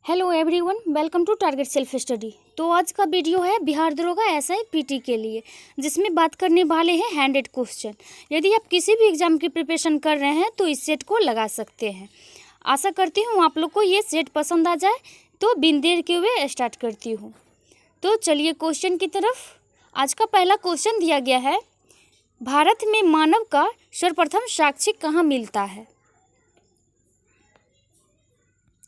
Hello everyone, welcome to target self study. तो आज का वीडियो है बिहार दरोगा एसआई पीटी के लिए, जिसमें बात करने वाले हैं हैंडेड क्वेश्चन। यदि आप किसी भी एग्जाम की प्रिपरेशन कर रहे हैं तो इस सेट को लगा सकते हैं। आशा करती हूँ आप लोग को ये सेट पसंद आ जाए। तो बिन देर के हुए स्टार्ट करती हूँ। तो चलिए क्वेश्चन की तरफ। आज का पहला क्वेश्चन दिया गया है, भारत में मानव का सर्वप्रथम साक्ष्य कहाँ मिलता है?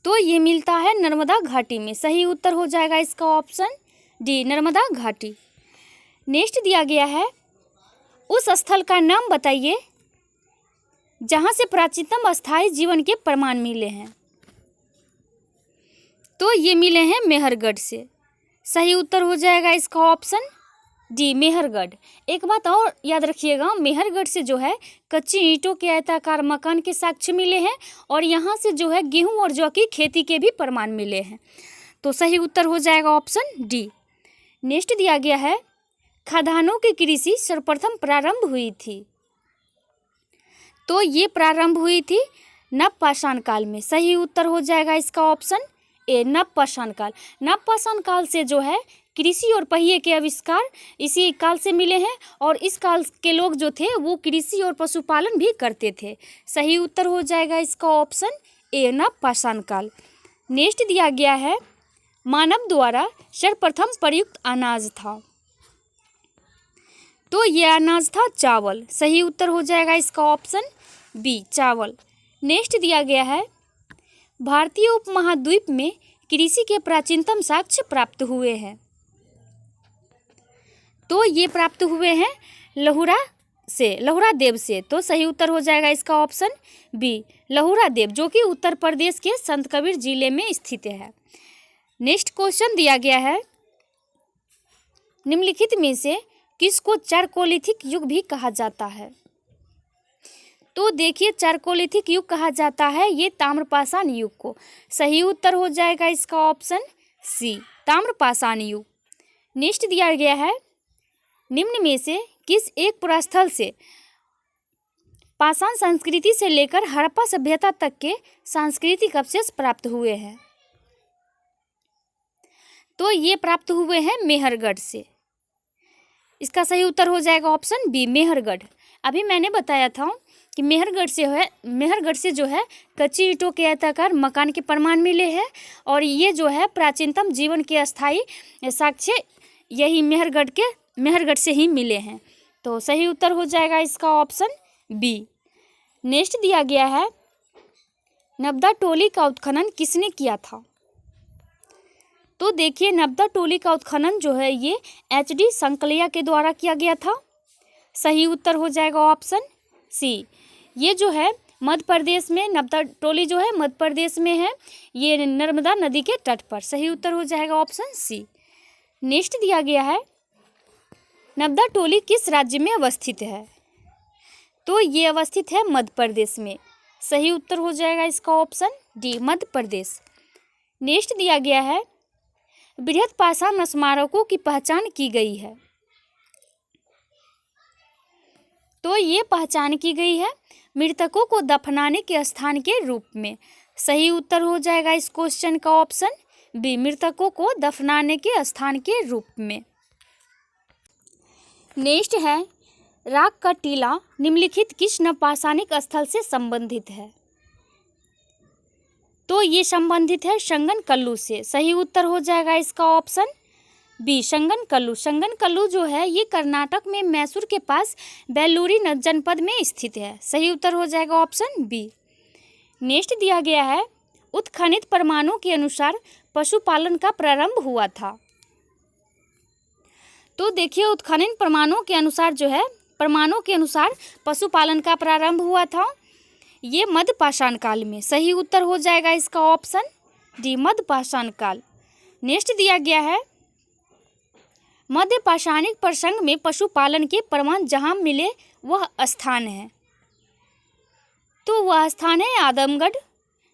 तो ये मिलता है नर्मदा घाटी में। सही उत्तर हो जाएगा इसका ऑप्शन डी, नर्मदा घाटी। नेक्स्ट दिया गया है, उस स्थल का नाम बताइए जहां से प्राचीनतम अस्थायी जीवन के प्रमाण मिले हैं। तो ये मिले हैं मेहरगढ़ से। सही उत्तर हो जाएगा इसका ऑप्शन डी, मेहरगढ़। एक बात और याद रखिएगा, मेहरगढ़ से जो है कच्ची ईंटों के आयताकार मकान के साक्ष्य मिले हैं और यहाँ से जो है गेहूं और जौ की खेती के भी प्रमाण मिले हैं। तो सही उत्तर हो जाएगा ऑप्शन डी। नेक्स्ट दिया गया है, खदानों की कृषि सर्वप्रथम प्रारंभ हुई थी। तो ये प्रारंभ हुई थी नवपाषाण काल में। सही उत्तर हो जाएगा इसका ऑप्शन ए, नवपाषाण काल। नवपाषाण काल से जो है कृषि और पहिए के आविष्कार इसी काल से मिले हैं और इस काल के लोग जो थे वो कृषि और पशुपालन भी करते थे। सही उत्तर हो जाएगा इसका ऑप्शन ए, नवपाषाण काल। नेक्स्ट दिया गया है, मानव द्वारा सर्वप्रथम प्रयुक्त अनाज था। तो ये अनाज था चावल। सही उत्तर हो जाएगा इसका ऑप्शन बी, चावल। नेक्स्ट दिया गया है, भारतीय उपमहाद्वीप में कृषि के प्राचीनतम साक्ष्य प्राप्त हुए हैं। तो ये प्राप्त हुए हैं लहुरा देव से। तो सही उत्तर हो जाएगा इसका ऑप्शन बी, लहुरा देव, जो कि उत्तर प्रदेश के संत कबीर जिले में स्थित है। नेक्स्ट क्वेश्चन दिया गया है, निम्नलिखित में से किसको चारकोलिथिक युग भी कहा जाता है? तो देखिए, चारकोलिथिक युग कहा जाता है ये ताम्रपाषाण युग को। सही उत्तर हो जाएगा इसका ऑप्शन सी, ताम्रपाषाण युग। नेक्स्ट दिया गया है, निम्न में से किस एक पुरास्थल से पाषाण संस्कृति से लेकर हड़प्पा सभ्यता तक के सांस्कृतिक अवशेष प्राप्त हुए हैं? तो ये प्राप्त हुए हैं मेहरगढ़ से। इसका सही उत्तर हो जाएगा ऑप्शन बी, मेहरगढ़। अभी मैंने बताया था कि मेहरगढ़ से जो है कच्ची ईंटों के आयताकार मकान के प्रमाण मिले हैं और ये जो है प्राचीनतम जीवन के अस्थायी साक्ष्य यही मेहरगढ़ से ही मिले हैं। तो सही उत्तर हो जाएगा इसका ऑप्शन बी। नेक्स्ट दिया गया है, नबदा टोली का उत्खनन किसने किया था? तो देखिए, नबदा टोली का उत्खनन जो है ये एच.डी. संकलिया के द्वारा किया गया था। सही उत्तर हो जाएगा ऑप्शन सी। ये जो है मध्य प्रदेश में, नबदा टोली जो है मध्य प्रदेश में है, ये नर्मदा नदी के तट पर। सही उत्तर हो जाएगा ऑप्शन सी। नेक्स्ट दिया गया है, नबदा टोली किस राज्य में अवस्थित है? तो ये अवस्थित है मध्य प्रदेश में। सही उत्तर हो जाएगा इसका option D, Madhya Pradesh. Next दिया गया है, बृहद पाषाण स्मारकों की पहचान की गई है। तो ये पहचान की गई है मृतकों को दफनाने के स्थान के रूप में। सही उत्तर हो जाएगा इस क्वेश्चन का ऑप्शन बी, मृतकों को दफनाने के स्थान के रूप में। नेक्स्ट है, राग का टीला निम्नलिखित किस नवपाषाणिक स्थल से संबंधित है? तो ये संबंधित है संगनकल्लू से। सही उत्तर हो जाएगा इसका ऑप्शन बी, संगनकल्लू। संगनकल्लू जो है ये कर्नाटक में मैसूर के पास बेल्लूरी जनपद में स्थित है। सही उत्तर हो जाएगा ऑप्शन बी। नेक्स्ट दिया गया है, उत्खनित प्रमाणों के अनुसार पशुपालन का प्रारंभ हुआ था। तो देखिए, उत्खनन प्रमाणों के अनुसार पशुपालन का प्रारंभ हुआ था ये मध्यपाषाण काल में। सही उत्तर हो जाएगा इसका ऑप्शन डी, मध्यपाषाण काल। नेक्स्ट दिया गया है, मध्यपाषाणिक प्रसंग में पशुपालन के प्रमाण जहां मिले वह स्थान है। तो वह स्थान है आदमगढ़।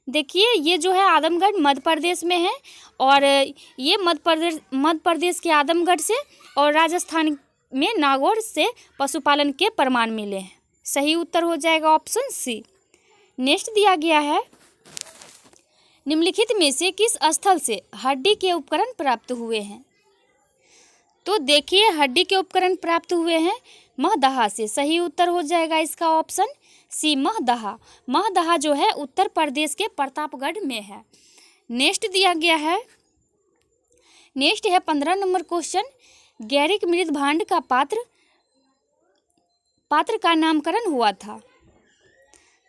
देखिए, ये जो है आदमगढ़ मध्य प्रदेश में है और ये मध्य प्रदेश के आदमगढ़ से और राजस्थान में नागौर से पशुपालन के प्रमाण मिले हैं। सही उत्तर हो जाएगा ऑप्शन सी। नेक्स्ट दिया गया है, निम्नलिखित में से किस स्थल से हड्डी के उपकरण प्राप्त हुए हैं? तो देखिए, हड्डी के उपकरण प्राप्त हुए हैं महदहा से। सही उत्तर हो जाएगा इसका ऑप्शन सी, महदहा। महदहा जो है उत्तर प्रदेश के प्रतापगढ़ में है। नेक्स्ट दिया गया है, नेक्स्ट है 15 नंबर क्वेश्चन। गैरिक मृद भांड का पात्र का नामकरण हुआ था।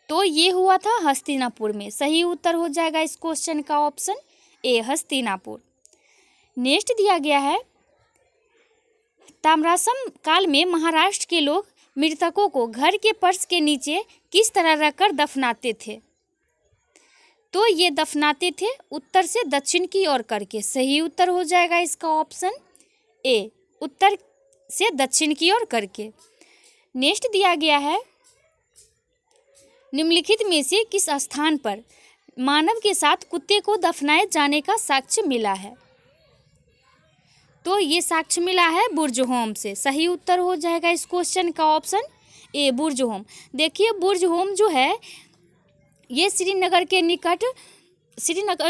तो ये हुआ था हस्तिनापुर में। सही उत्तर हो जाएगा इस क्वेश्चन का ऑप्शन ए, हस्तिनापुर। नेक्स्ट दिया गया है, ताम्रसम काल में महाराष्ट्र के लोग मृतकों को घर के फर्श के नीचे किस तरह रखकर दफनाते थे? तो ये दफनाते थे उत्तर से दक्षिण की ओर करके। सही उत्तर हो जाएगा इसका ऑप्शन ए, उत्तर से दक्षिण की ओर करके। नेक्स्ट दिया गया है, निम्नलिखित में से किस स्थान पर मानव के साथ कुत्ते को दफनाए जाने का साक्ष्य मिला है? तो ये साक्ष्य मिला है बुर्ज होम से। सही उत्तर हो जाएगा इस क्वेश्चन का ऑप्शन ए, बुर्ज होम। देखिए, बुर्ज होम जो है ये श्रीनगर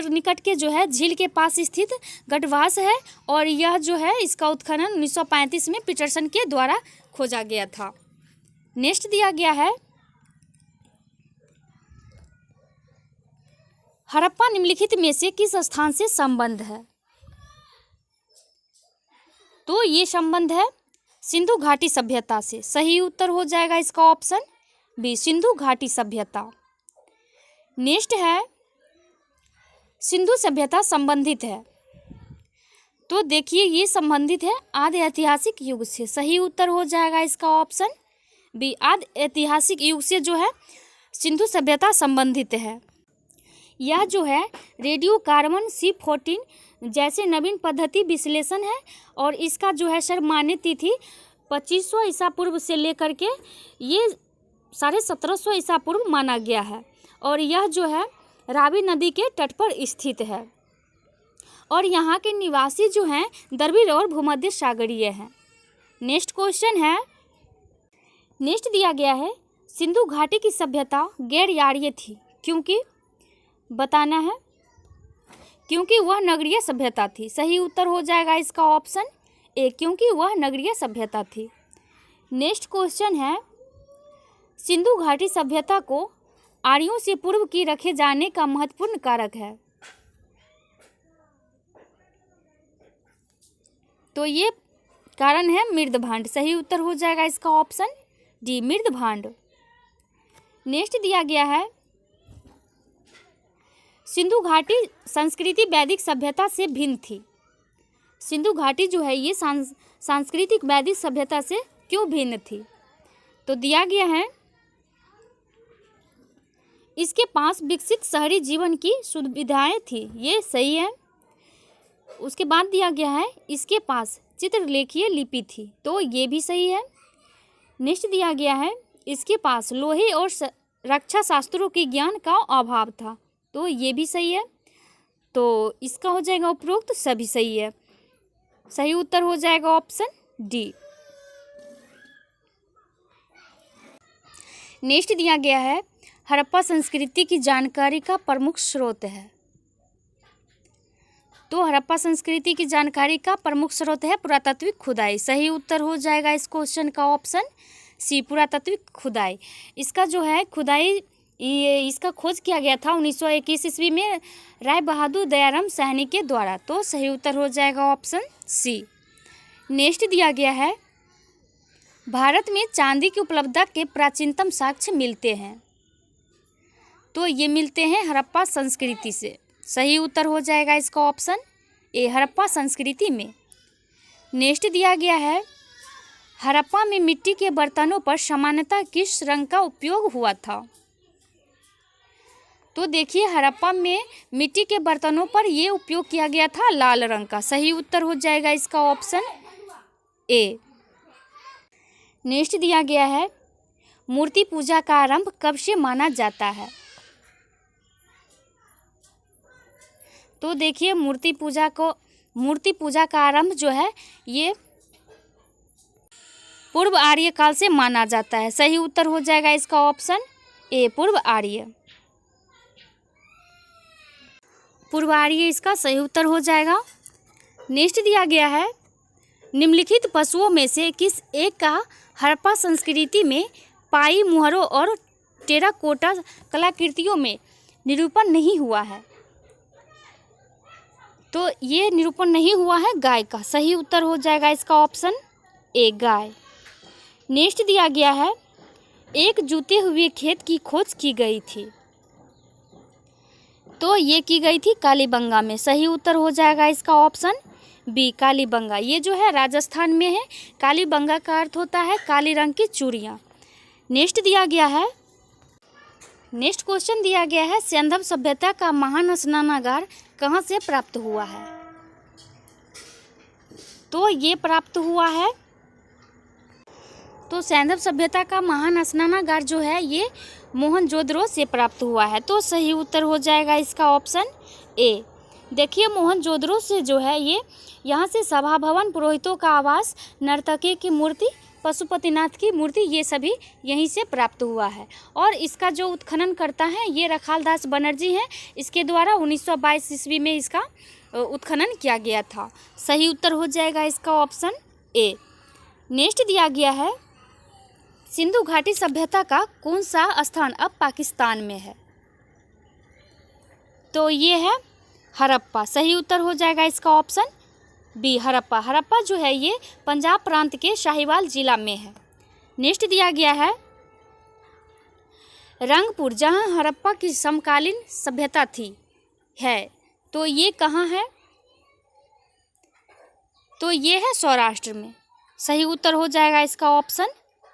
निकट के जो है झील के पास स्थित गढ़वास है, और यह जो है इसका उत्खनन 1935 में पीटरसन के द्वारा खोजा गया था। नेक्स्ट दिया गया है, हड़प्पा निम्नलिखित में से किस स्थान से संबंध है? तो ये संबंध है सिंधु घाटी सभ्यता से। सही उत्तर हो जाएगा इसका ऑप्शन बी, सिंधु घाटी सभ्यता। नेक्स्ट है, सिंधु सभ्यता संबंधित है। तो देखिए, ये संबंधित है आदि ऐतिहासिक युग से। सही उत्तर हो जाएगा इसका ऑप्शन बी, आदि ऐतिहासिक युग से जो है सिंधु सभ्यता संबंधित है। यह जो है रेडियो कार्बन C14 जैसे नवीन पद्धति विश्लेषण है, और इसका जो है सर्वमान्य तिथि 2500 ईसा पूर्व से लेकर के ये 1750 ईसा पूर्व माना गया है, और यह जो है रावी नदी के तट पर स्थित है, और यहाँ के निवासी जो हैं द्रविड़ और भूमध्य सागरीय हैं। नेक्स्ट क्वेश्चन है, नेक्स्ट दिया गया है, सिंधु घाटी की सभ्यता गैर आर्य थी क्योंकि बताना है, क्योंकि वह नगरीय सभ्यता थी। सही उत्तर हो जाएगा इसका ऑप्शन ए, क्योंकि वह नगरीय सभ्यता थी। नेक्स्ट क्वेश्चन है, सिंधु घाटी सभ्यता को आर्यों से पूर्व की रखे जाने का महत्वपूर्ण कारक है। तो ये कारण है मृद भांड। सही उत्तर हो जाएगा इसका ऑप्शन डी, मृद भांड। नेक्स्ट दिया गया है, सिंधु घाटी संस्कृति वैदिक सभ्यता से भिन्न थी। सिंधु घाटी जो है ये सांस्कृतिक वैदिक सभ्यता से क्यों भिन्न थी? तो दिया गया है, इसके पास विकसित शहरी जीवन की सुविधाएं थी। ये सही है। उसके बाद दिया गया है, इसके पास चित्रलेखीय लिपि थी। तो ये भी सही है। नेक्स्ट दिया गया है, इसके पास लोहे और रक्षा शास्त्रों के ज्ञान का अभाव था। तो ये भी सही है। तो इसका हो जाएगा उपरोक्त सभी सही है। सही उत्तर हो जाएगा ऑप्शन डी। नेक्स्ट दिया गया है, हड़प्पा संस्कृति की जानकारी का प्रमुख स्रोत है। तो हड़प्पा संस्कृति की जानकारी का प्रमुख स्रोत है पुरातात्विक खुदाई। सही उत्तर हो जाएगा इस क्वेश्चन का ऑप्शन सी, पुरातात्विक खुदाई। इसका जो है खुदाई इसका खोज किया गया था 1921 ईस्वी में राय बहादुर दयाराम साहनी के द्वारा। तो सही उत्तर हो जाएगा ऑप्शन सी। नेक्स्ट दिया गया है, भारत में चांदी की उपलब्धता के प्राचीनतम साक्ष्य मिलते हैं। तो ये मिलते हैं हड़प्पा संस्कृति से। सही उत्तर हो जाएगा इसका ऑप्शन ए, हड़प्पा संस्कृति में। नेक्स्ट दिया गया है, हड़प्पा में मिट्टी के बर्तनों पर सामान्यतः किस रंग का उपयोग हुआ था? तो देखिए, हड़प्पा में मिट्टी के बर्तनों पर ये उपयोग किया गया था लाल रंग का। सही उत्तर हो जाएगा इसका ऑप्शन ए। नेक्स्ट दिया गया है, मूर्ति पूजा का आरंभ कब से माना जाता है? तो देखिए, मूर्ति पूजा का आरंभ जो है ये पूर्व आर्य काल से माना जाता है। सही उत्तर हो जाएगा इसका ऑप्शन ए, पूर्व आर्य। पूर्वार्य इसका सही उत्तर हो जाएगा। नेक्स्ट दिया गया है, निम्नलिखित पशुओं में से किस एक का हड़प्पा संस्कृति में पाई मुहरों और टेराकोटा कलाकृतियों में निरूपण नहीं हुआ है? तो ये निरूपण नहीं हुआ है गाय का, सही उत्तर हो जाएगा इसका ऑप्शन ए गाय। नेक्स्ट दिया गया है, एक जूते हुए खेत की खोज की गई थी, तो ये की गई थी कालीबंगा में, सही उत्तर हो जाएगा इसका ऑप्शन बी कालीबंगा। ये जो है राजस्थान में है। कालीबंगा का अर्थ होता है काली रंग की चूड़ियाँ। नेक्स्ट दिया गया है, नेक्स्ट क्वेश्चन दिया गया है, सिंधव सभ्यता का महान स्नानागार कहाँ से प्राप्त हुआ है? तो ये प्राप्त हुआ है, तो सिंधव सभ्यता का महान स्नानागार जो है ये मोहनजोदड़ो से प्राप्त हुआ है, तो सही उत्तर हो जाएगा इसका ऑप्शन ए। देखिए मोहनजोदड़ो से जो है ये यहाँ से सभा भवन, पुरोहितों का आवास, नर्तकी की मूर्ति, पशुपतिनाथ की मूर्ति, ये सभी यहीं से प्राप्त हुआ है। और इसका जो उत्खनन करता है ये रखालदास बनर्जी हैं। इसके द्वारा 1922 ईस्वी में इसका उत्खनन किया गया था। सही उत्तर हो जाएगा इसका ऑप्शन ए। नेक्स्ट दिया गया है, सिंधु घाटी सभ्यता का कौन सा स्थान अब पाकिस्तान में है? तो ये है हड़प्पा, सही उत्तर हो जाएगा इसका ऑप्शन बी हड़प्पा। हड़प्पा जो है ये पंजाब प्रांत के शाहीवाल जिला में है। नेक्स्ट दिया गया है, रंगपुर जहां हड़प्पा की समकालीन सभ्यता थी है, तो ये कहाँ है? तो ये है सौराष्ट्र में, सही उत्तर हो जाएगा इसका ऑप्शन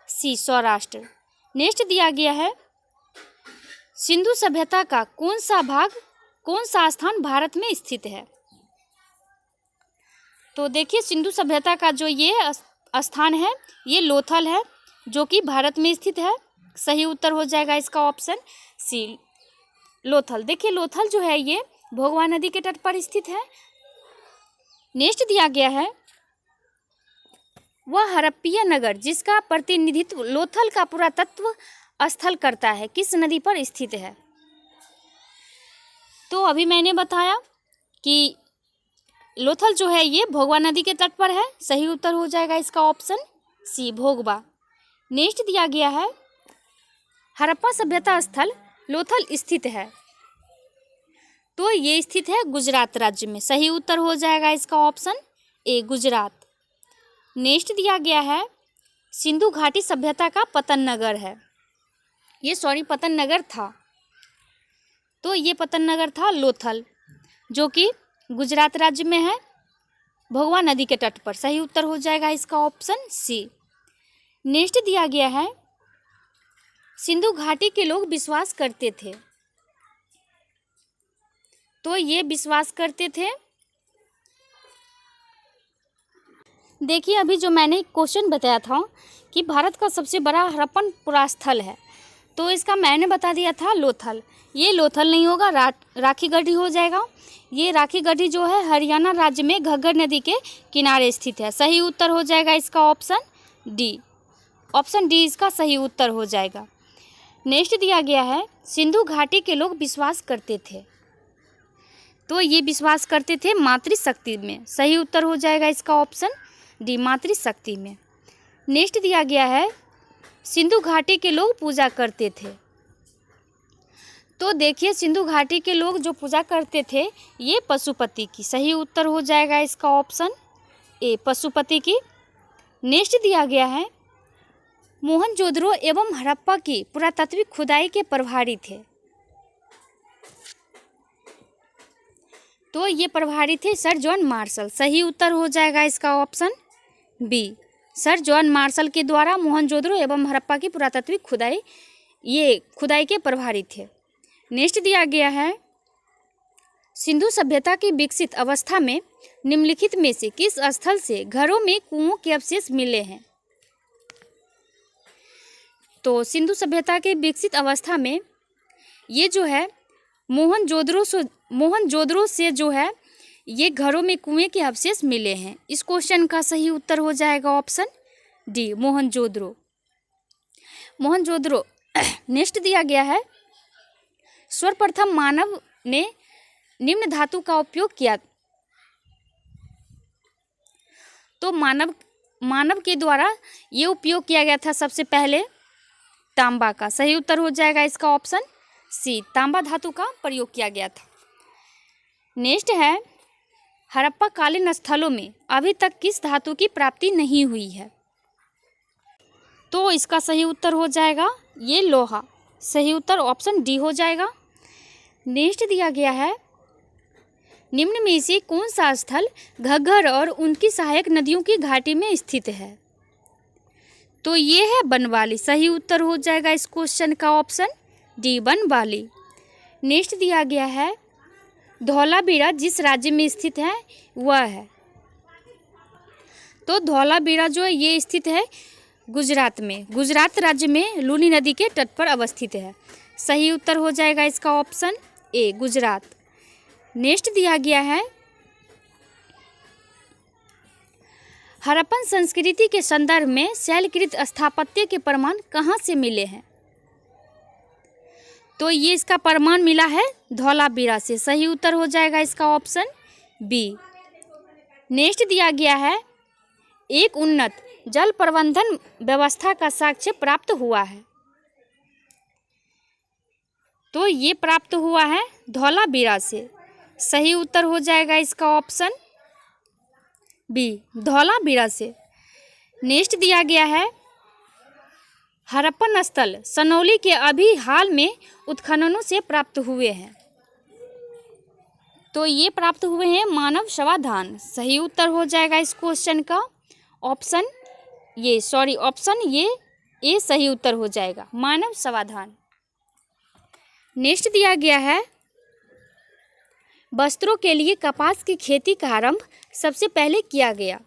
सी सौराष्ट्र। नेक्स्ट दिया गया है, सिंधु सभ्यता का कौन सा भाग, कौन सा स्थान भारत में स्थित है? तो देखिए सिंधु सभ्यता का जो ये स्थान है ये लोथल है, जो कि भारत में स्थित है। सही उत्तर हो जाएगा इसका ऑप्शन सी लोथल। देखिए लोथल जो है ये भोगवा नदी के तट पर स्थित है। नेक्स्ट दिया गया है, वह हड़प्पीय नगर जिसका प्रतिनिधित्व लोथल का पुरातत्व स्थल करता है किस नदी पर स्थित है? तो अभी मैंने बताया कि लोथल जो है ये भोगवा नदी के तट पर है। सही उत्तर हो जाएगा इसका ऑप्शन सी भोगवा। नेक्स्ट दिया गया है, हड़प्पा सभ्यता स्थल लोथल स्थित है, तो ये स्थित है गुजरात राज्य में। सही उत्तर हो जाएगा इसका ऑप्शन ए गुजरात। नेक्स्ट दिया गया है, सिंधु घाटी सभ्यता का पतन नगर है, ये पतन नगर था, तो ये पतन नगर था लोथल, जो कि गुजरात राज्य में है, भोगवा नदी के तट पर। सही उत्तर हो जाएगा इसका ऑप्शन सी। नेक्स्ट दिया गया है, सिंधु घाटी के लोग विश्वास करते थे, तो ये विश्वास करते थे, देखिए अभी जो मैंने क्वेश्चन बताया था कि भारत का सबसे बड़ा हड़प्पन पुरास्थल है, तो इसका मैंने बता दिया था लोथल। ये लोथल नहीं होगा, राखी गढ़ी हो जाएगा। ये राखी गढ़ी जो है हरियाणा राज्य में घग्गर नदी के किनारे स्थित है। सही उत्तर हो जाएगा इसका ऑप्शन डी। ऑप्शन डी इसका सही उत्तर हो जाएगा। नेक्स्ट दिया गया है, सिंधु घाटी के लोग विश्वास करते थे, तो ये विश्वास करते थे मातृशक्ति में। सही उत्तर हो जाएगा इसका ऑप्शन डी मातृशक्ति में। नेक्स्ट दिया गया है, सिंधु घाटी के लोग पूजा करते थे, तो देखिए सिंधु घाटी के लोग जो पूजा करते थे ये पशुपति की। सही उत्तर हो जाएगा इसका ऑप्शन ए पशुपति की। नेक्स्ट दिया गया है, मोहनजोदड़ो एवं हड़प्पा की पुरातात्विक खुदाई के प्रभारी थे, तो ये प्रभारी थे सर जॉन मार्शल। सही उत्तर हो जाएगा इसका option B sir John Marshall के द्वारा मोहनजोदड़ो एवं हड़प्पा की पुरातात्विक खुदाई के प्रभारी थे। नेक्स्ट दिया गया है, सिंधु सभ्यता की विकसित अवस्था में निम्नलिखित में से किस स्थल से घरों में कुओं के अवशेष मिले हैं? तो सिंधु सभ्यता के विकसित अवस्था में ये जो है मोहनजोदड़ो से जो है ये घरों में कुएं के अवशेष मिले हैं। इस क्वेश्चन का सही उत्तर हो जाएगा ऑप्शन डी मोहनजोदड़ो। नेक्स्ट दिया गया है, सर्वप्रथम मानव ने निम्न धातु का उपयोग किया। तो मानव के द्वारा ये उपयोग किया गया था सबसे पहले तांबा का। सही उत्तर हो जाएगा इसका ऑप्शन सी, तांबा धातु का प्रयोग किया गया था। नेक्स्ट है, हड़प्पा कालीन स्थलों में अभी तक किस धातु की प्राप्ति नहीं हुई है? तो इसका सही उत्तर हो जाएगा ये लोहा। सही उत्तर ऑप्शन डी हो जाएगा। नेक्स्ट दिया गया है, निम्न में से कौन सा स्थल घग्गर और उनकी सहायक नदियों की घाटी में स्थित है? तो ये है बनवाली। सही उत्तर हो जाएगा इस क्वेश्चन का ऑप्शन डी, बनवाली। नेक्स्ट दिया गया है, धौलावीरा जिस राज्य में स्थित है वह है। तो धौलावीरा जो है ये स्थित है गुजरात में। गुजरात राज्य में लूनी नदी के तट पर अवस्थित है। सही उत्तर हो जाएगा इसका ऑप्शन ए, गुजरात। नेक्स्ट दिया गया है, हड़प्पन संस्कृति के संदर्भ में शैलकृत स्थापत्य के प्रमाण कहाँ से मिले हैं? तो ये इसका प्रमाण मिला है धौलावीरा से। सही उत्तर हो जाएगा इसका ऑप्शन बी। नेक्स्ट दिया गया है, एक उन्नत जल प्रबंधन व्यवस्था का साक्ष्य प्राप्त हुआ है। तो ये प्राप्त हुआ है धौलावीरा से। सही उत्तर हो जाएगा इसका ऑप्शन बी, धौलावीरा से। नेक्स्ट दिया गया है, हड़प्पन स्थल सनौली के अभी हाल में उत्खननों से प्राप्त हुए हैं। तो ये प्राप्त हुए हैं मानव समाधान। सही उत्तर हो जाएगा इस क्वेश्चन का ऑप्शन ये ए सही उत्तर हो जाएगा, मानव समाधान। नेक्स्ट दिया गया है, वस्त्रों के लिए कपास की खेती का आरंभ सबसे पहले किया गया।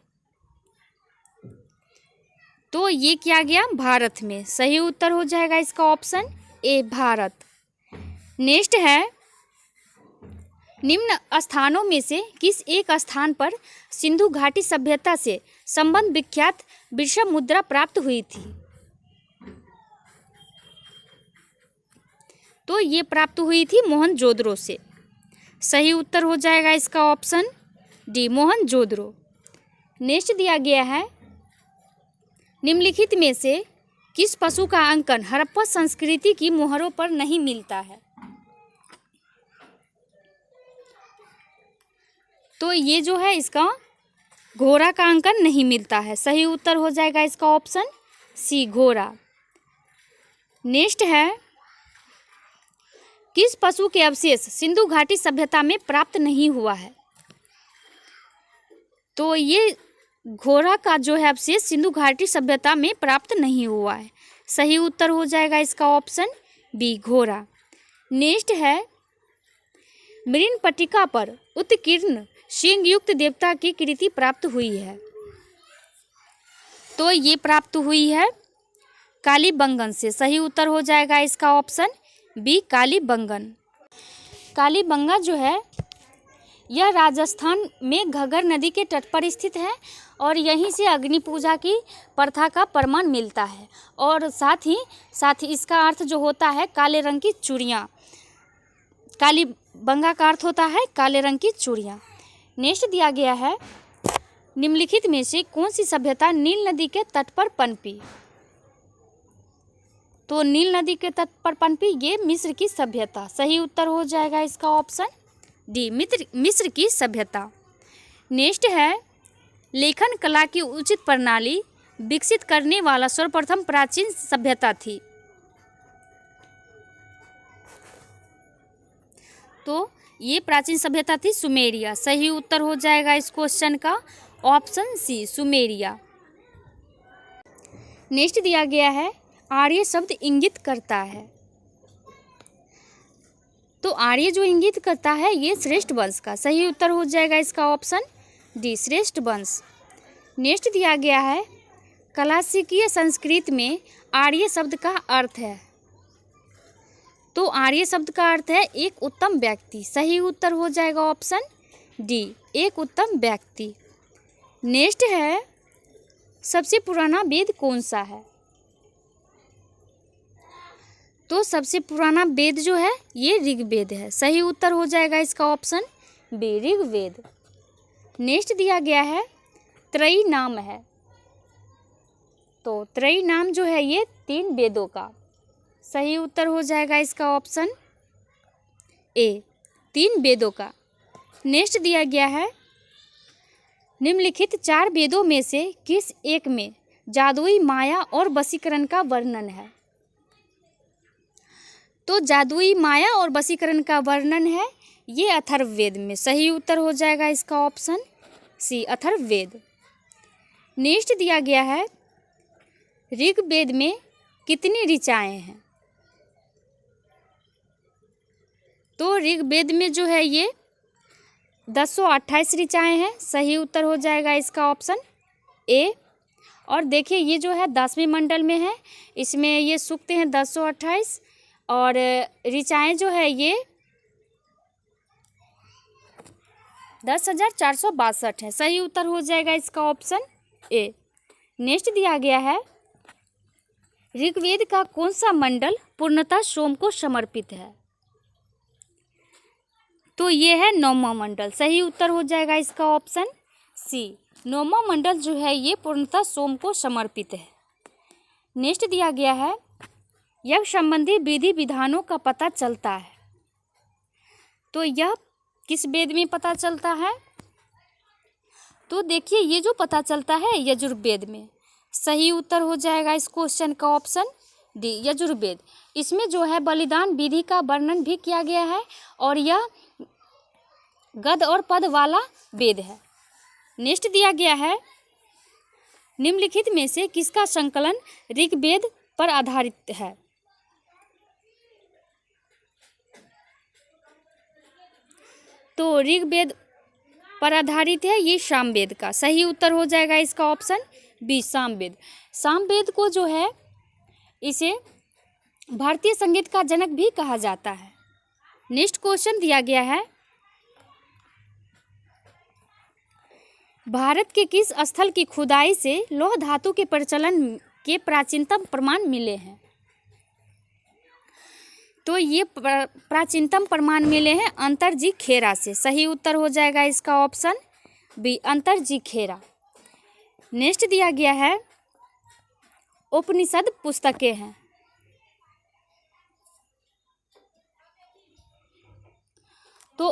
तो ये किया गया भारत में। सही उत्तर हो जाएगा इसका ऑप्शन ए, भारत। नेक्स्ट है, निम्न स्थानों में से किस एक स्थान पर सिंधु घाटी सभ्यता से संबंध विख्यात बिरसा मुद्रा प्राप्त हुई थी? तो ये प्राप्त हुई थी मोहनजोदड़ो से। सही उत्तर हो जाएगा इसका ऑप्शन डी, मोहनजोदड़ो। नेक्स्ट दिया गया है, निम्नलिखित में से किस पशु का अंकन हड़प्पा संस्कृति की मोहरों पर नहीं मिलता है? तो ये जो है इसका घोड़ा का अंकन नहीं मिलता है। सही उत्तर हो जाएगा इसका ऑप्शन सी, घोड़ा। नेक्स्ट है, किस पशु के अवशेष सिंधु घाटी सभ्यता में प्राप्त नहीं हुआ है? तो ये घोड़ा का जो है अवशेष सिंधु घाटी सभ्यता में प्राप्त नहीं हुआ है। सही उत्तर हो जाएगा इसका ऑप्शन बी, घोड़ा। नेक्स्ट है, मृण पट्टिका पर उत्कीर्ण सिंह युक्त देवता की कृति प्राप्त हुई है। तो ये प्राप्त हुई है कालीबंगन से। सही उत्तर हो जाएगा इसका ऑप्शन बी, कालीबंगन। कालीबंगा जो है यह राजस्थान में घग्गर नदी के तट पर स्थित है और यहीं से अग्नि पूजा की प्रथा का प्रमाण मिलता है। और साथ ही इसका अर्थ जो होता है काले रंग की चूड़ियाँ। कालीबंगा का अर्थ होता है काले रंग की चूड़ियाँ। नेक्स्ट दिया गया है, निम्नलिखित में से कौन सी सभ्यता नील नदी के तट पर पनपी? तो नील नदी के तट पर पनपी ये मिस्र की सभ्यता। सही उत्तर हो जाएगा इसका ऑप्शन डी, मिस्र की सभ्यता। नेक्स्ट है, लेखन कला की उचित प्रणाली विकसित करने वाला सर्वप्रथम प्राचीन सभ्यता थी? तो ये प्राचीन सभ्यता थी सुमेरिया। सही उत्तर हो जाएगा इस क्वेश्चन का ऑप्शन सी, सुमेरिया। नेक्स्ट दिया गया है, आर्य शब्द इंगित करता है। तो आर्य जो इंगित करता है ये श्रेष्ठ वंश का। सही उत्तर हो जाएगा इसका ऑप्शन डी, श्रेष्ठ वंश। नेक्स्ट दिया गया है, क्लासिकीय संस्कृत में आर्य शब्द का अर्थ है। तो आर्य शब्द का अर्थ है एक उत्तम व्यक्ति। सही उत्तर हो जाएगा ऑप्शन डी, एक उत्तम व्यक्ति। नेक्स्ट है, सबसे पुराना वेद कौन सा है? तो सबसे पुराना वेद जो है ये ऋग्वेद है। सही उत्तर हो जाएगा इसका ऑप्शन बी, ऋग्वेद। नेक्स्ट दिया गया है त्रयी नाम है। तो त्रयी नाम जो है ये 3 वेदों का। सही उत्तर हो जाएगा इसका ऑप्शन ए, 3 वेदों का। नेक्स्ट दिया गया है निम्नलिखित 4 वेदों में से किस एक में जादुई माया और वशीकरण का वर्णन है। तो जादुई माया और वशीकरण का वर्णन है ये अथर्ववेद में। सही उत्तर हो जाएगा इसका ऑप्शन सी, अथर्ववेद। नेक्स्ट दिया गया है ऋग्वेद में कितनी ऋचाएं हैं। तो ऋग्वेद में जो है ये 1028 ऋचाएं हैं। सही उत्तर हो जाएगा इसका ऑप्शन ए। और देखिए ये जो है 10वें मंडल में है, इसमें ये सूक्त हैं 1028 और ऋचाएं जो है ये 10,462 है। सही उत्तर हो जाएगा इसका ऑप्शन ए। नेक्स्ट दिया गया है ऋग्वेद का कौन सा मंडल पूर्णतः सोम को समर्पित है। तो ये है 9वां मंडल। सही उत्तर हो जाएगा इसका ऑप्शन सी, 9वां मंडल जो है ये पूर्णतः सोम को समर्पित है। नेक्स्ट दिया गया है यज्ञ संबंधी विधि विधानों का पता चलता है। तो यह किस वेद में पता चलता है। तो देखिए ये जो पता चलता है यजुर्वेद में। सही उत्तर हो जाएगा इस क्वेश्चन का ऑप्शन डी, यजुर्वेद। इसमें जो है बलिदान विधि का वर्णन भी किया गया है और यह गद और पद वाला वेद है। नेक्स्ट दिया गया है निम्नलिखित में से किसका संकलन ऋग्वेद पर आधारित है। तो ऋग्वेद पर आधारित है ये सामवेद का। सही उत्तर हो जाएगा इसका ऑप्शन बी, सामवेद। सामवेद को जो है इसे भारतीय संगीत का जनक भी कहा जाता है। नेक्स्ट क्वेश्चन दिया गया है भारत के किस स्थल की खुदाई से लौह धातु के प्रचलन के प्राचीनतम प्रमाण मिले हैं। तो ये प्राचीनतम प्रमाण मिले हैं अंतरजी खेरा से। सही उत्तर हो जाएगा इसका ऑप्शन बी, अंतरजी खेरा। नेक्स्ट दिया गया है उपनिषद पुस्तकें हैं। तो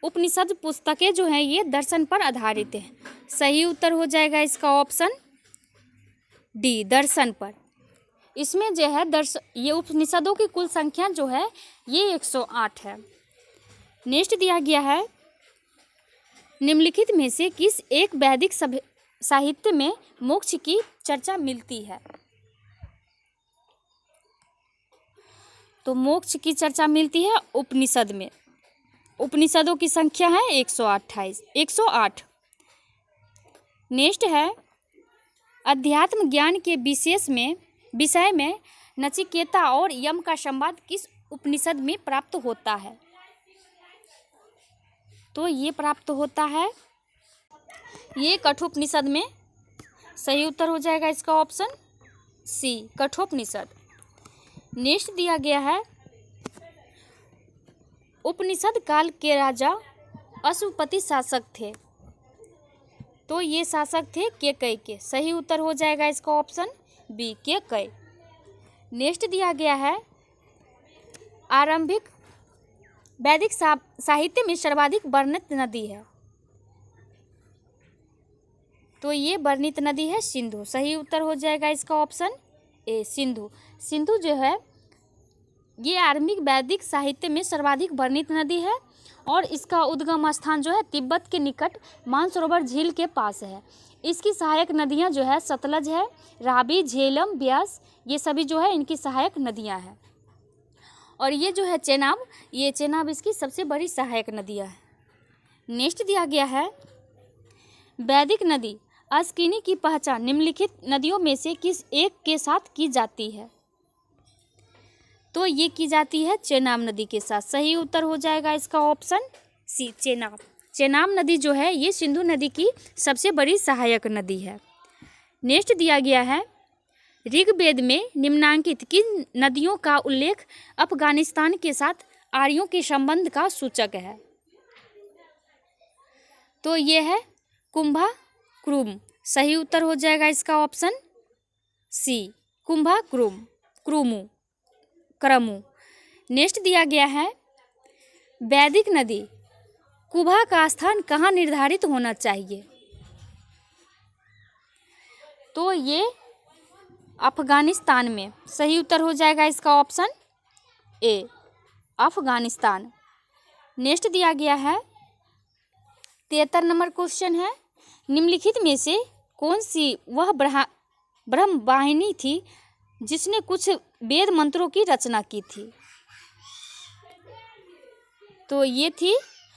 उपनिषद पुस्तकें जो हैं ये दर्शन पर आधारित है। सही उत्तर हो जाएगा इसका ऑप्शन डी, दर्शन पर। इसमें जो है ये उपनिषदों की कुल संख्या जो है ये 108 है। नेक्स्ट दिया गया है निम्नलिखित में से किस एक वैदिक साहित्य में मोक्ष की चर्चा मिलती है। तो मोक्ष की चर्चा मिलती है उपनिषद में। उपनिषदों की संख्या है 108। नेक्स्ट है अध्यात्म ज्ञान के विषय में नचिकेता और यम का संवाद किस उपनिषद में प्राप्त होता है। तो ये प्राप्त होता है ये कठोपनिषद में। सही उत्तर हो जाएगा इसका ऑप्शन सी, कठोपनिषद। नेक्स्ट दिया गया है उपनिषद काल के राजा अश्वपति शासक थे। तो ये शासक थे केकई के। सही उत्तर हो जाएगा इसका ऑप्शन बी, केकई। नेक्स्ट दिया गया है आरंभिक वैदिक साहित्य में सर्वाधिक वर्णित नदी है। तो ये वर्णित नदी है सिंधु। सही उत्तर हो जाएगा इसका ऑप्शन ए, सिंधु। सिंधु जो है ये आरंभिक वैदिक साहित्य में सर्वाधिक वर्णित नदी है और इसका उद्गम स्थान जो है तिब्बत के निकट मानसरोवर झील के पास है। इसकी सहायक नदियां जो है सतलज है, रावी, झेलम, ब्यास, ये सभी जो है इनकी सहायक नदियां हैं। और ये जो है चेनाब इसकी सबसे बड़ी सहायक नदियां है। नेक्स्ट दिया गया है वैदिक नदी अस्किनी की पहचान निम्नलिखित नदियों में से किस एक के साथ की जाती है। तो ये की जाती है चेनाब नदी के साथ। सही उत्तर हो जाएगा इसका ऑप्शन सी, चेनाब। चेनाब नदी जो है ये सिंधु नदी की सबसे बड़ी सहायक नदी है। नेक्स्ट दिया गया है ऋग्वेद में निम्नांकित किन नदियों का उल्लेख अफगानिस्तान के साथ आर्यों के संबंध का सूचक है? तो ये है कुंभा क्रुम। सही उत्तर हो जाएगा इसका option C, Kumbha Krumu क्रमु। Next दिया गया है, वैदिक नदी कुंभा का स्थान कहाँ निर्धारित होना चाहिए? तो ये अफगानिस्तान में। सही उत्तर हो जाएगा इसका ऑप्शन ए, अफगानिस्तान। नेक्स्ट दिया गया है 73 नंबर क्वेश्चन है, निम्नलिखित में से कौन सी वह ब्रह्म वाहिनी थी जिसने कुछ वेद मंत्रों की रचना की थी? तो ये थी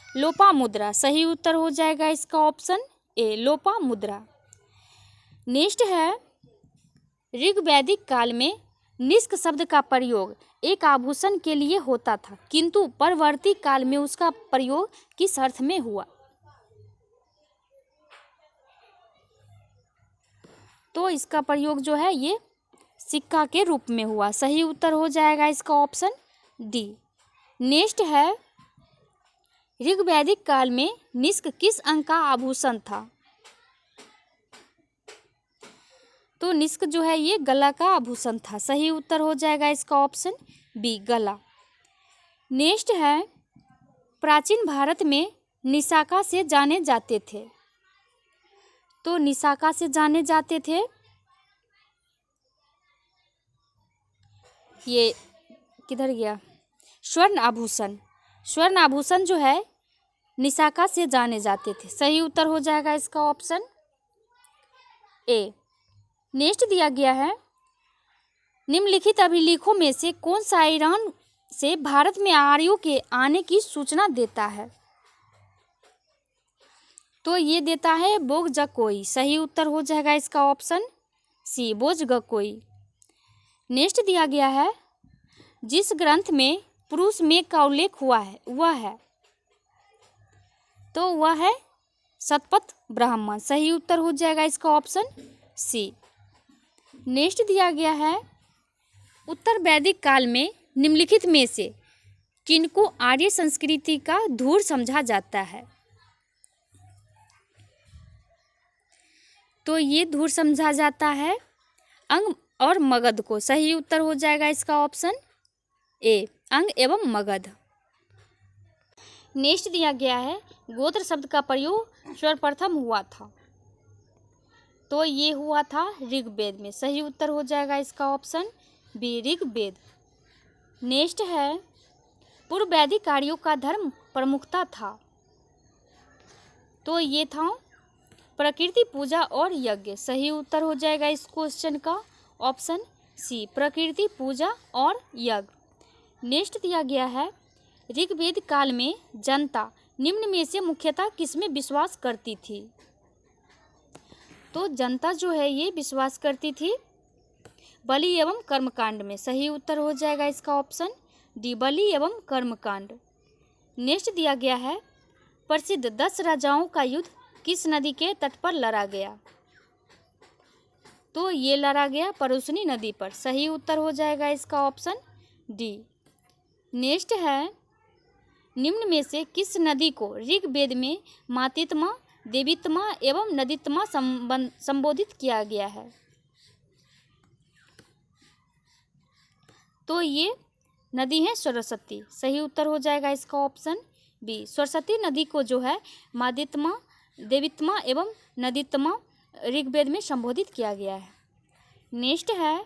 लोपामुद्रा। सही उत्तर हो जाएगा इसका ऑप्शन ए, लोपामुद्रा। नेक्स्ट है, ऋग्वैदिक काल में निष्क शब्द का प्रयोग एक आभूषण के लिए होता था, किंतु परवर्ती काल में उसका प्रयोग किस अर्थ में हुआ? तो इसका प्रयोग जो है ये सिक्का के रूप में हुआ। सही उत्तर हो जाएगा इसका ऑप्शन डी। नेक्स्ट है, ऋग्वैदिक काल में निष्क किस अंग का आभूषण था? तो निष्क जो है ये गला का आभूषण था। सही उत्तर हो जाएगा इसका ऑप्शन बी, गला। नेक्स्ट है, प्राचीन भारत में निशाका से जाने जाते थे। तो निशाका से जाने जाते थे, ये किधर गया, स्वर्ण आभूषण। स्वर्ण आभूषण जो है निशाका से जाने जाते थे। सही उत्तर हो जाएगा इसका ऑप्शन ए। नेक्स्ट दिया गया है, निम्नलिखित अभिलेखों में से कौन सा ईरान से भारत में आर्यों के आने की सूचना देता है? तो ये देता है बोगजाकोई। सही उत्तर हो जाएगा इसका ऑप्शन सी, बोगजाकोई। नेक्स्ट दिया गया है, जिस ग्रंथ में पुरुष मेघ का उल्लेख हुआ है वह है? तो वह है शतपथ ब्राह्मण। सही उत्तर हो जाएगा इसका ऑप्शन सी। नेक्स्ट दिया गया है, उत्तर वैदिक काल में निम्नलिखित में से किनको आर्य संस्कृति का धूर समझा जाता है? तो ये धूर समझा जाता है अंग और मगध को। सही उत्तर हो जाएगा इसका ऑप्शन ए, अंग एवं मगध। नेक्स्ट दिया गया है, गोत्र शब्द का प्रयोग सर्वप्रथम हुआ था। तो ये हुआ था ऋग्वेद में। सही उत्तर हो जाएगा इसका ऑप्शन बी, ऋग्वेद। नेक्स्ट है, पूर्व वैदिक आर्यों का धर्म प्रमुखता था। तो ये था प्रकृति पूजा और यज्ञ। सही उत्तर हो जाएगा इस क्वेश्चन का ऑप्शन सी, प्रकृति पूजा और यज्ञ। नेक्स्ट दिया गया है, ऋग्वेद काल में जनता निम्न में से मुख्यतः किसमें विश्वास करती थी? तो जनता जो है ये विश्वास करती थी बलि एवं कर्मकांड में। सही उत्तर हो जाएगा इसका ऑप्शन डी, बलि एवं कर्मकांड। नेक्स्ट दिया गया है, प्रसिद्ध 10 राजाओं का युद्ध किस नदी के तट पर लड़ा गया? तो ये लड़ा गया परुशनी नदी पर। सही उत्तर हो जाएगा इसका ऑप्शन डी। नेक्स्ट है, निम्न में से किस नदी को ऋग्वेद में मातृत्मा, देवीत्मा एवं नदीत्मा संबोधित किया गया है? तो ये नदी है सरस्वती। सही उत्तर हो जाएगा इसका ऑप्शन बी, सरस्वती नदी को जो है मातृत्मा, देवीत्मा एवं नदीत्मा ऋग्वेद में संबोधित किया गया है। नेक्स्ट है,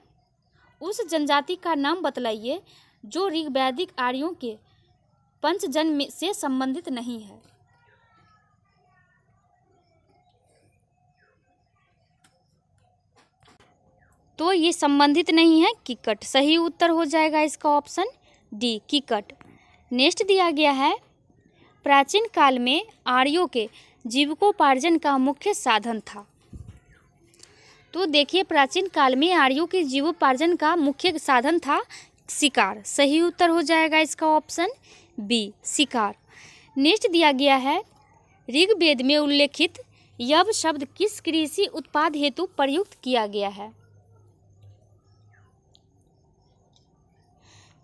उस जनजाति का नाम बतलाइए जो ऋग्वैदिक आर्यों के पंचजन से संबंधित नहीं है। तो ये संबंधित नहीं है किकट। सही उत्तर हो जाएगा इसका ऑप्शन डी, किकट। नेक्स्ट दिया गया है, प्राचीन काल में आर्यों के जीविकोपार्जन का मुख्य साधन था। तो देखिए, प्राचीन काल में आर्यों के जीवोपार्जन का मुख्य साधन था शिकार। सही उत्तर हो जाएगा इसका ऑप्शन बी, शिकार। नेक्स्ट दिया गया है, ऋग्वेद में उल्लेखित यव शब्द किस कृषि उत्पाद हेतु प्रयुक्त किया गया है?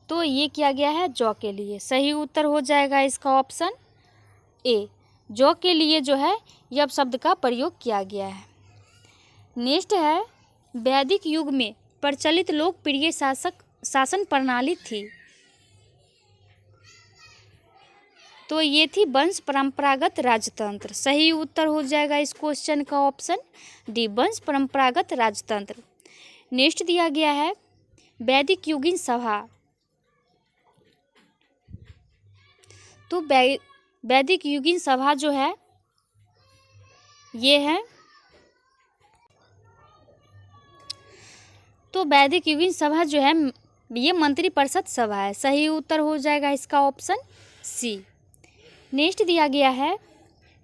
तो ये किया गया है जौ के लिए। सही उत्तर हो जाएगा इसका ऑप्शन ए, जौ के लिए जो है यह शब्द का प्रयोग किया गया है। नेक्स्ट है, वैदिक युग में प्रचलित लोकप्रिय शासन प्रणाली थी। तो ये थी वंश परंपरागत राजतंत्र। सही उत्तर हो जाएगा इस क्वेश्चन का ऑप्शन डी, वंश परंपरागत राजतंत्र। नेक्स्ट दिया गया है वैदिक युगीन सभा। तो वैदिक युगीन सभा जो है ये है, तो वैदिक युगीन सभा जो है ये मंत्रिपरिषद सभा है। सही उत्तर हो जाएगा इसका ऑप्शन सी। नेक्स्ट दिया गया है,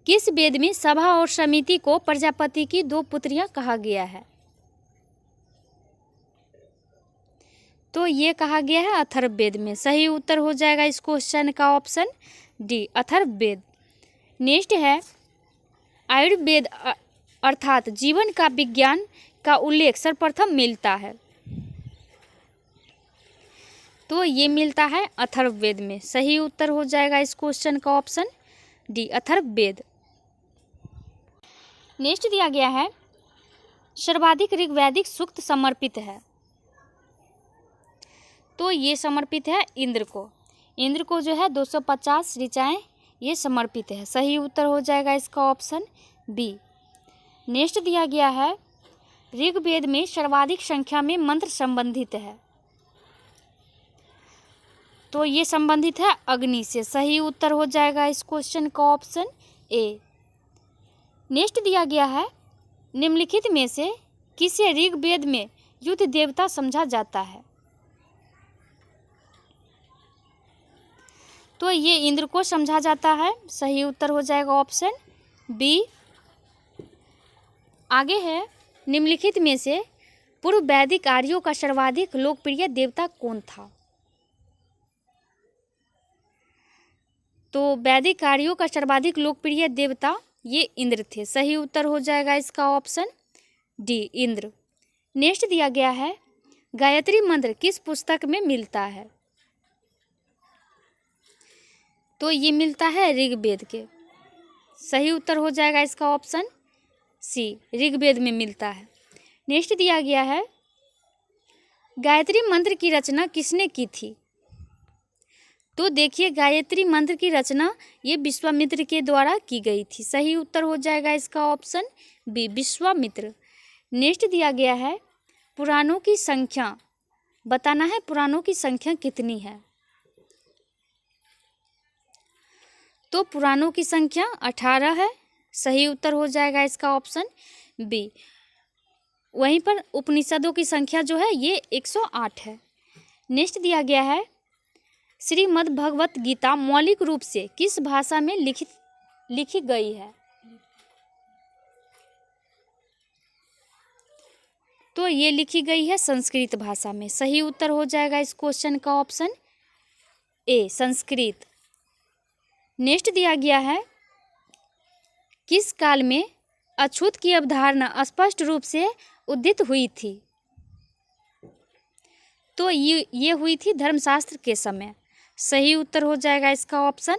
किस वेद में सभा और समिति को प्रजापति की दो पुत्रियां कहा गया है? तो ये कहा गया है अथर्ववेद में। सही उत्तर हो जाएगा इस क्वेश्चन का ऑप्शन डी, अथर्ववेद। नेक्स्ट है, आयुर्वेद अर्थात जीवन का विज्ञान का उल्लेख सर्वप्रथम मिलता है। तो ये मिलता है अथर्ववेद में। सही उत्तर हो जाएगा इस क्वेश्चन का ऑप्शन डी, अथर्ववेद। नेक्स्ट दिया गया है, सर्वाधिक ऋग्वैदिक सूक्त समर्पित है। तो ये समर्पित है इंद्र को। इंद्र को जो है 250 ऋचाएँ ये समर्पित है। सही उत्तर हो जाएगा इसका ऑप्शन बी। नेक्स्ट दिया गया है, ऋग्वेद में सर्वाधिक संख्या में मंत्र संबंधित है। तो ये संबंधित है अग्नि से। सही उत्तर हो जाएगा इस क्वेश्चन का ऑप्शन ए। नेक्स्ट दिया गया है, निम्नलिखित में से किसे ऋग्वेद में युद्ध देवता समझा जाता है? तो ये इंद्र को समझा जाता है। सही उत्तर हो जाएगा ऑप्शन बी। आगे है, निम्नलिखित में से पूर्व वैदिक आर्यों का सर्वाधिक लोकप्रिय देवता कौन था? तो वैदिक आर्यों का सर्वाधिक लोकप्रिय देवता ये इंद्र थे। सही उत्तर हो जाएगा इसका ऑप्शन डी, इंद्र। नेक्स्ट दिया गया है, गायत्री मंत्र किस पुस्तक में मिलता है? तो ये मिलता है ऋग्वेद के। सही उत्तर हो जाएगा इसका ऑप्शन सी, ऋग्वेद में मिलता है। नेक्स्ट दिया गया है, गायत्री मंत्र की रचना किसने की थी? तो देखिए, गायत्री मंत्र की रचना ये विश्वामित्र के द्वारा की गई थी। सही उत्तर हो जाएगा इसका ऑप्शन बी, विश्वामित्र। नेक्स्ट दिया गया है, पुराणों की संख्या बताना है, पुराणों की संख्या कितनी है? तो पुराणों की संख्या 18 है। सही उत्तर हो जाएगा इसका ऑप्शन बी। वहीं पर उपनिषदों की संख्या जो है ये 108 है। नेक्स्ट दिया गया है, श्रीमद् भगवत गीता मौलिक रूप से किस भाषा में लिखी गई है? तो ये लिखी गई है संस्कृत भाषा में। सही उत्तर हो जाएगा इस क्वेश्चन का ऑप्शन ए, संस्कृत। नेक्स्ट दिया गया है, किस काल में अछूत की अवधारणा स्पष्ट रूप से उदित हुई थी? तो ये हुई थी धर्मशास्त्र के समय। सही उत्तर हो जाएगा इसका ऑप्शन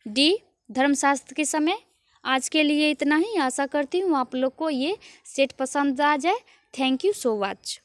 डी, धर्मशास्त्र के समय। आज के लिए इतना ही। आशा करती हूँ आप लोग को ये सेट पसंद आ जाए। Thank you so much.